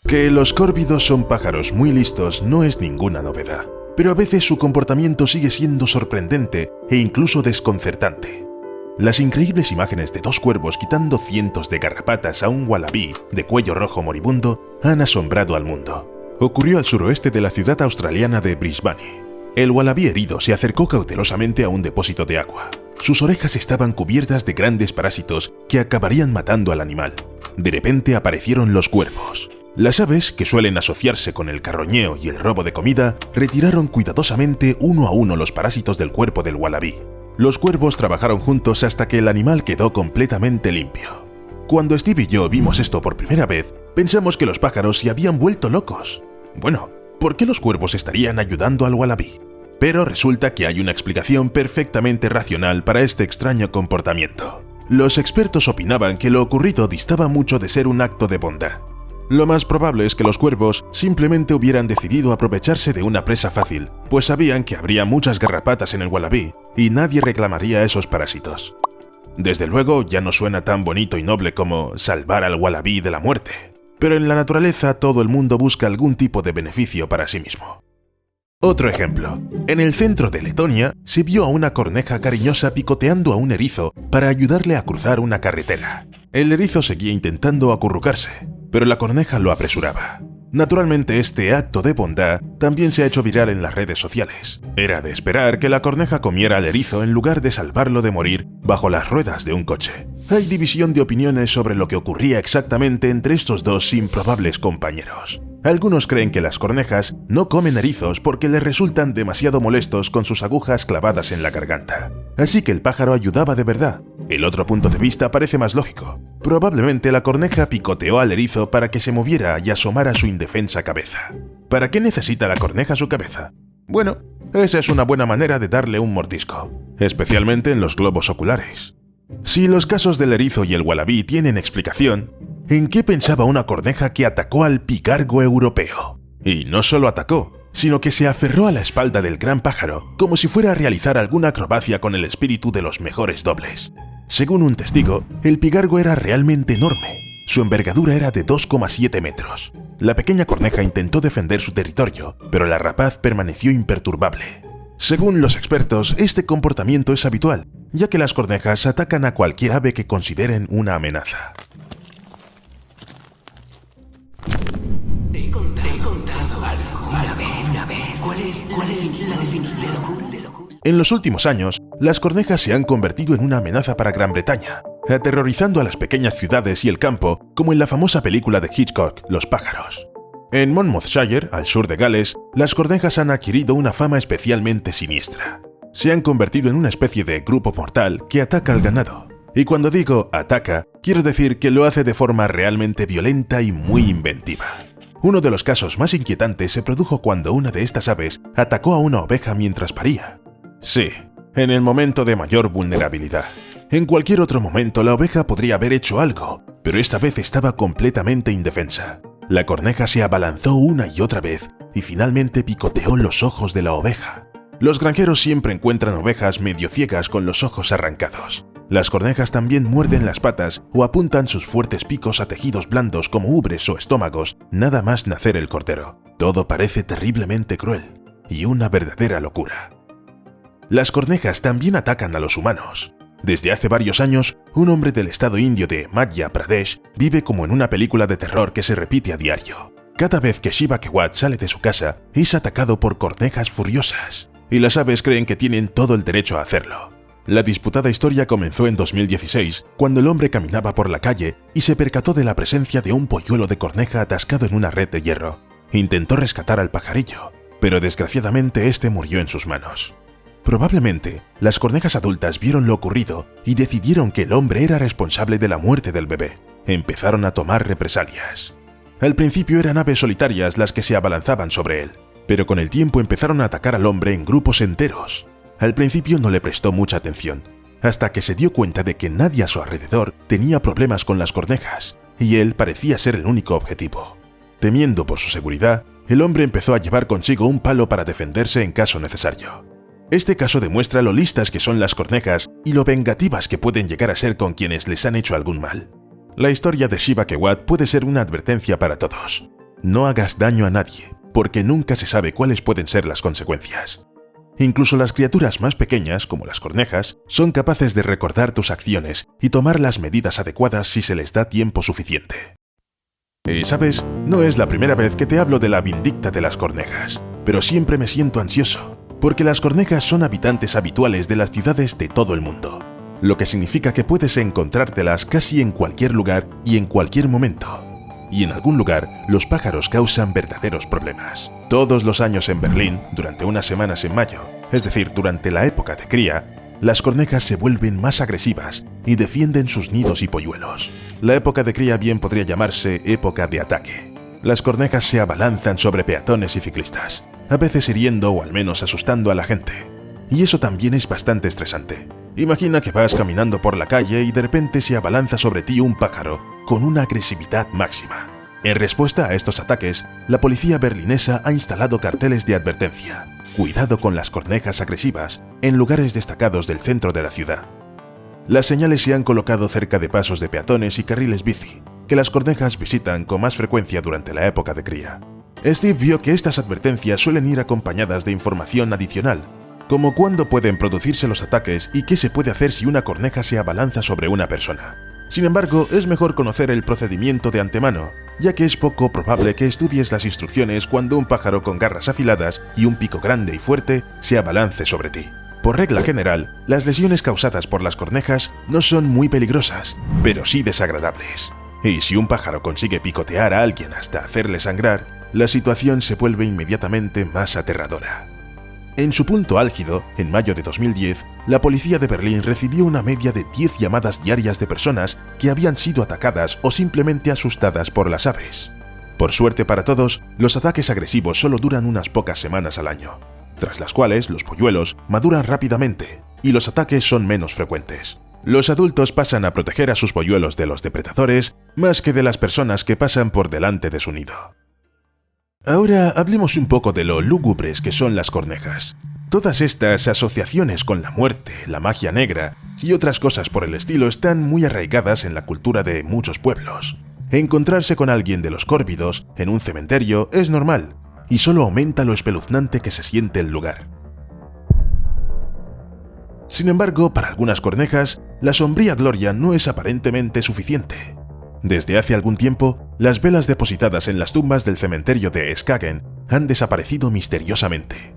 Que los córvidos son pájaros muy listos no es ninguna novedad, pero a veces su comportamiento sigue siendo sorprendente e incluso desconcertante. Las increíbles imágenes de dos cuervos quitando cientos de garrapatas a un ualabí de cuello rojo moribundo han asombrado al mundo. Ocurrió al suroeste de la ciudad australiana de Brisbane. El ualabí herido se acercó cautelosamente a un depósito de agua. Sus orejas estaban cubiertas de grandes parásitos que acabarían matando al animal. De repente aparecieron los cuervos. Las aves, que suelen asociarse con el carroñeo y el robo de comida, retiraron cuidadosamente uno a uno los parásitos del cuerpo del ualabí. Los cuervos trabajaron juntos hasta que el animal quedó completamente limpio. Cuando Steve y yo vimos esto por primera vez, pensamos que los pájaros se habían vuelto locos. Bueno, ¿por qué los cuervos estarían ayudando al ualabí? Pero resulta que hay una explicación perfectamente racional para este extraño comportamiento. Los expertos opinaban que lo ocurrido distaba mucho de ser un acto de bondad. Lo más probable es que los cuervos simplemente hubieran decidido aprovecharse de una presa fácil, pues sabían que habría muchas garrapatas en el ualabí y nadie reclamaría esos parásitos. Desde luego ya no suena tan bonito y noble como salvar al ualabí de la muerte, pero en la naturaleza todo el mundo busca algún tipo de beneficio para sí mismo. Otro ejemplo. En el centro de Letonia se vio a una corneja cariñosa picoteando a un erizo para ayudarle a cruzar una carretera. El erizo seguía intentando acurrucarse, pero la corneja lo apresuraba. Naturalmente, este acto de bondad también se ha hecho viral en las redes sociales. Era de esperar que la corneja comiera al erizo en lugar de salvarlo de morir bajo las ruedas de un coche. Hay división de opiniones sobre lo que ocurría exactamente entre estos dos improbables compañeros. Algunos creen que las cornejas no comen erizos porque les resultan demasiado molestos con sus agujas clavadas en la garganta. Así que el pájaro ayudaba de verdad. El otro punto de vista parece más lógico. Probablemente la corneja picoteó al erizo para que se moviera y asomara su indefensa cabeza. ¿Para qué necesita la corneja su cabeza? Bueno, esa es una buena manera de darle un mordisco, especialmente en los globos oculares. Si los casos del erizo y el ualabí tienen explicación, ¿en qué pensaba una corneja que atacó al pigargo europeo? Y no solo atacó, sino que se aferró a la espalda del gran pájaro como si fuera a realizar alguna acrobacia con el espíritu de los mejores dobles. Según un testigo, el pigargo era realmente enorme. Su envergadura era de 2,7 metros. La pequeña corneja intentó defender su territorio, pero la rapaz permaneció imperturbable. Según los expertos, este comportamiento es habitual, ya que las cornejas atacan a cualquier ave que consideren una amenaza. Te he contado alguna vez. ¿Cuál es la definición de locura? En los últimos años, las cornejas se han convertido en una amenaza para Gran Bretaña, aterrorizando a las pequeñas ciudades y el campo, como en la famosa película de Hitchcock, Los pájaros. En Monmouthshire, al sur de Gales, las cornejas han adquirido una fama especialmente siniestra. Se han convertido en una especie de grupo mortal que ataca al ganado. Y cuando digo ataca, quiero decir que lo hace de forma realmente violenta y muy inventiva. Uno de los casos más inquietantes se produjo cuando una de estas aves atacó a una oveja mientras paría. Sí, en el momento de mayor vulnerabilidad. En cualquier otro momento la oveja podría haber hecho algo, pero esta vez estaba completamente indefensa. La corneja se abalanzó una y otra vez y finalmente picoteó los ojos de la oveja. Los granjeros siempre encuentran ovejas medio ciegas con los ojos arrancados. Las cornejas también muerden las patas o apuntan sus fuertes picos a tejidos blandos como ubres o estómagos, nada más nacer el cordero. Todo parece terriblemente cruel y una verdadera locura. Las cornejas también atacan a los humanos. Desde hace varios años, un hombre del estado indio de Madhya Pradesh vive como en una película de terror que se repite a diario. Cada vez que Shiva Kewat sale de su casa, es atacado por cornejas furiosas, y las aves creen que tienen todo el derecho a hacerlo. La disputada historia comenzó en 2016, cuando el hombre caminaba por la calle y se percató de la presencia de un polluelo de corneja atascado en una red de hierro. Intentó rescatar al pajarillo, pero desgraciadamente este murió en sus manos. Probablemente, las cornejas adultas vieron lo ocurrido y decidieron que el hombre era responsable de la muerte del bebé. Empezaron a tomar represalias. Al principio eran aves solitarias las que se abalanzaban sobre él, pero con el tiempo empezaron a atacar al hombre en grupos enteros. Al principio no le prestó mucha atención, hasta que se dio cuenta de que nadie a su alrededor tenía problemas con las cornejas, y él parecía ser el único objetivo. Temiendo por su seguridad, el hombre empezó a llevar consigo un palo para defenderse en caso necesario. Este caso demuestra lo listas que son las cornejas y lo vengativas que pueden llegar a ser con quienes les han hecho algún mal. La historia de Shiva Kewat puede ser una advertencia para todos. No hagas daño a nadie, porque nunca se sabe cuáles pueden ser las consecuencias. Incluso las criaturas más pequeñas, como las cornejas, son capaces de recordar tus acciones y tomar las medidas adecuadas si se les da tiempo suficiente. Y sabes, no es la primera vez que te hablo de la vindicta de las cornejas, pero siempre me siento ansioso, porque las cornejas son habitantes habituales de las ciudades de todo el mundo, lo que significa que puedes encontrártelas casi en cualquier lugar y en cualquier momento. Y en algún lugar, los pájaros causan verdaderos problemas. Todos los años en Berlín, durante unas semanas en mayo, es decir, durante la época de cría, las cornejas se vuelven más agresivas y defienden sus nidos y polluelos. La época de cría bien podría llamarse época de ataque. Las cornejas se abalanzan sobre peatones y ciclistas, a veces hiriendo o al menos asustando a la gente. Y eso también es bastante estresante. Imagina que vas caminando por la calle y de repente se abalanza sobre ti un pájaro con una agresividad máxima. En respuesta a estos ataques, la policía berlinesa ha instalado carteles de advertencia: cuidado con las cornejas agresivas, en lugares destacados del centro de la ciudad. Las señales se han colocado cerca de pasos de peatones y carriles bici, que las cornejas visitan con más frecuencia durante la época de cría. Steve vio que estas advertencias suelen ir acompañadas de información adicional, como cuándo pueden producirse los ataques y qué se puede hacer si una corneja se abalanza sobre una persona. Sin embargo, es mejor conocer el procedimiento de antemano, ya que es poco probable que estudies las instrucciones cuando un pájaro con garras afiladas y un pico grande y fuerte se abalance sobre ti. Por regla general, las lesiones causadas por las cornejas no son muy peligrosas, pero sí desagradables. Y si un pájaro consigue picotear a alguien hasta hacerle sangrar, la situación se vuelve inmediatamente más aterradora. En su punto álgido, en mayo de 2010, la policía de Berlín recibió una media de 10 llamadas diarias de personas que habían sido atacadas o simplemente asustadas por las aves. Por suerte para todos, los ataques agresivos solo duran unas pocas semanas al año, tras las cuales los polluelos maduran rápidamente y los ataques son menos frecuentes. Los adultos pasan a proteger a sus polluelos de los depredadores más que de las personas que pasan por delante de su nido. Ahora hablemos un poco de lo lúgubres que son las cornejas. Todas estas asociaciones con la muerte, la magia negra y otras cosas por el estilo están muy arraigadas en la cultura de muchos pueblos. Encontrarse con alguien de los córvidos en un cementerio es normal y solo aumenta lo espeluznante que se siente el lugar. Sin embargo, para algunas cornejas, la sombría gloria no es aparentemente suficiente. Desde hace algún tiempo, las velas depositadas en las tumbas del cementerio de Skagen han desaparecido misteriosamente.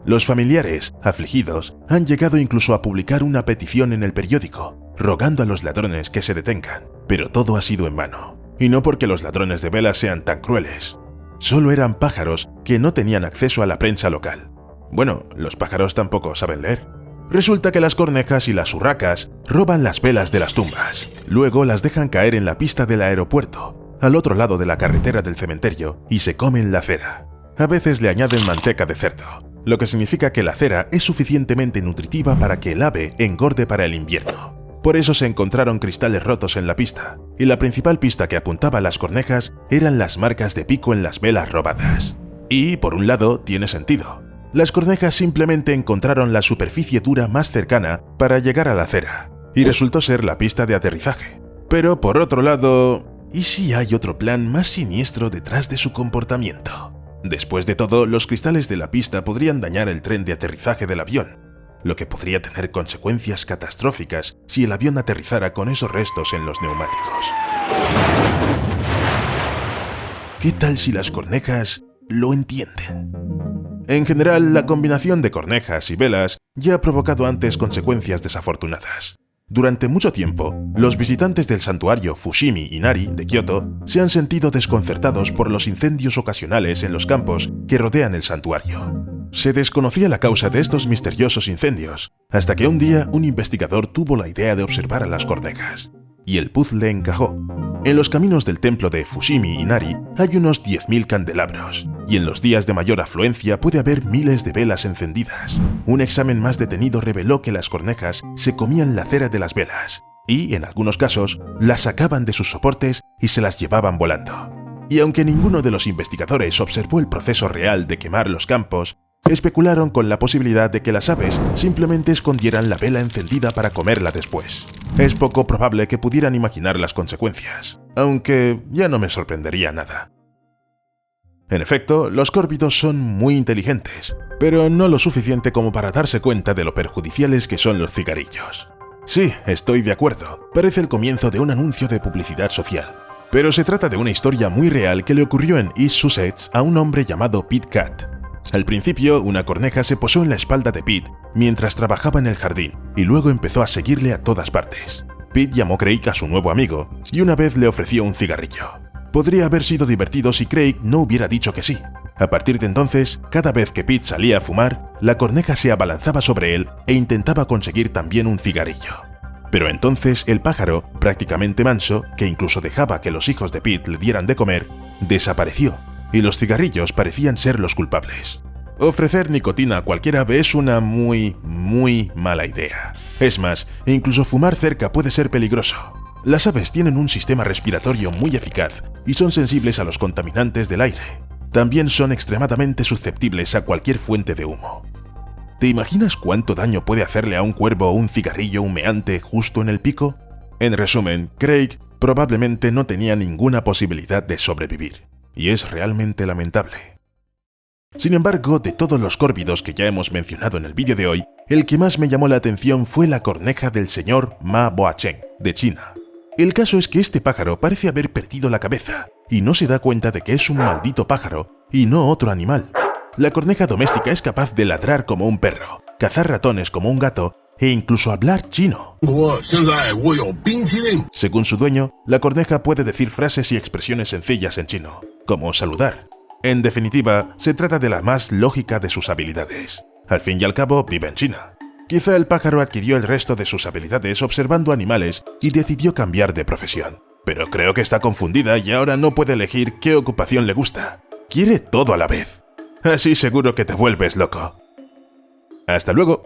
Los familiares, afligidos, han llegado incluso a publicar una petición en el periódico, rogando a los ladrones que se detengan, pero todo ha sido en vano. Y no porque los ladrones de velas sean tan crueles. Solo eran pájaros que no tenían acceso a la prensa local. Bueno, los pájaros tampoco saben leer. Resulta que las cornejas y las urracas roban las velas de las tumbas. Luego las dejan caer en la pista del aeropuerto, al otro lado de la carretera del cementerio, y se comen la cera. A veces le añaden manteca de cerdo, lo que significa que la cera es suficientemente nutritiva para que el ave engorde para el invierno. Por eso se encontraron cristales rotos en la pista, y la principal pista que apuntaba a las cornejas eran las marcas de pico en las velas robadas. Y, por un lado, tiene sentido. Las cornejas simplemente encontraron la superficie dura más cercana para llegar a la cera, y resultó ser la pista de aterrizaje. Pero por otro lado, ¿y si hay otro plan más siniestro detrás de su comportamiento? Después de todo, los cristales de la pista podrían dañar el tren de aterrizaje del avión, lo que podría tener consecuencias catastróficas si el avión aterrizara con esos restos en los neumáticos. ¿Qué tal si las cornejas lo entienden? En general, la combinación de cornejas y velas ya ha provocado antes consecuencias desafortunadas. Durante mucho tiempo, los visitantes del santuario Fushimi Inari de Kioto se han sentido desconcertados por los incendios ocasionales en los campos que rodean el santuario. Se desconocía la causa de estos misteriosos incendios, hasta que un día un investigador tuvo la idea de observar a las cornejas. Y el puzzle encajó. En los caminos del templo de Fushimi Inari hay unos 10.000 candelabros, y en los días de mayor afluencia puede haber miles de velas encendidas. Un examen más detenido reveló que las cornejas se comían la cera de las velas, y, en algunos casos, las sacaban de sus soportes y se las llevaban volando. Y aunque ninguno de los investigadores observó el proceso real de quemar los campos, especularon con la posibilidad de que las aves simplemente escondieran la vela encendida para comerla después. Es poco probable que pudieran imaginar las consecuencias, aunque ya no me sorprendería nada. En efecto, los córvidos son muy inteligentes, pero no lo suficiente como para darse cuenta de lo perjudiciales que son los cigarrillos. Sí, estoy de acuerdo, parece el comienzo de un anuncio de publicidad social. Pero se trata de una historia muy real que le ocurrió en East Sussex a un hombre llamado Pete Cat. Al principio, una corneja se posó en la espalda de Pete mientras trabajaba en el jardín y luego empezó a seguirle a todas partes. Pete llamó Craig a su nuevo amigo y una vez le ofreció un cigarrillo. Podría haber sido divertido si Craig no hubiera dicho que sí. A partir de entonces, cada vez que Pete salía a fumar, la corneja se abalanzaba sobre él e intentaba conseguir también un cigarrillo. Pero entonces el pájaro, prácticamente manso, que incluso dejaba que los hijos de Pete le dieran de comer, desapareció, y los cigarrillos parecían ser los culpables. Ofrecer nicotina a cualquier ave es una muy mala idea. Es más, incluso fumar cerca puede ser peligroso. Las aves tienen un sistema respiratorio muy eficaz y son sensibles a los contaminantes del aire. También son extremadamente susceptibles a cualquier fuente de humo. ¿Te imaginas cuánto daño puede hacerle a un cuervo un cigarrillo humeante justo en el pico? En resumen, Craig probablemente no tenía ninguna posibilidad de sobrevivir, y es realmente lamentable. Sin embargo, de todos los córvidos que ya hemos mencionado en el vídeo de hoy, el que más me llamó la atención fue la corneja del señor Ma Boacheng, de China. El caso es que este pájaro parece haber perdido la cabeza, y no se da cuenta de que es un maldito pájaro, y no otro animal. La corneja doméstica es capaz de ladrar como un perro, cazar ratones como un gato, e incluso hablar chino. Según su dueño, la corneja puede decir frases y expresiones sencillas en chino, como saludar. En definitiva, se trata de la más lógica de sus habilidades. Al fin y al cabo, vive en China. Quizá el pájaro adquirió el resto de sus habilidades observando animales y decidió cambiar de profesión. Pero creo que está confundida y ahora no puede elegir qué ocupación le gusta. Quiere todo a la vez. Así seguro que te vuelves loco. Hasta luego.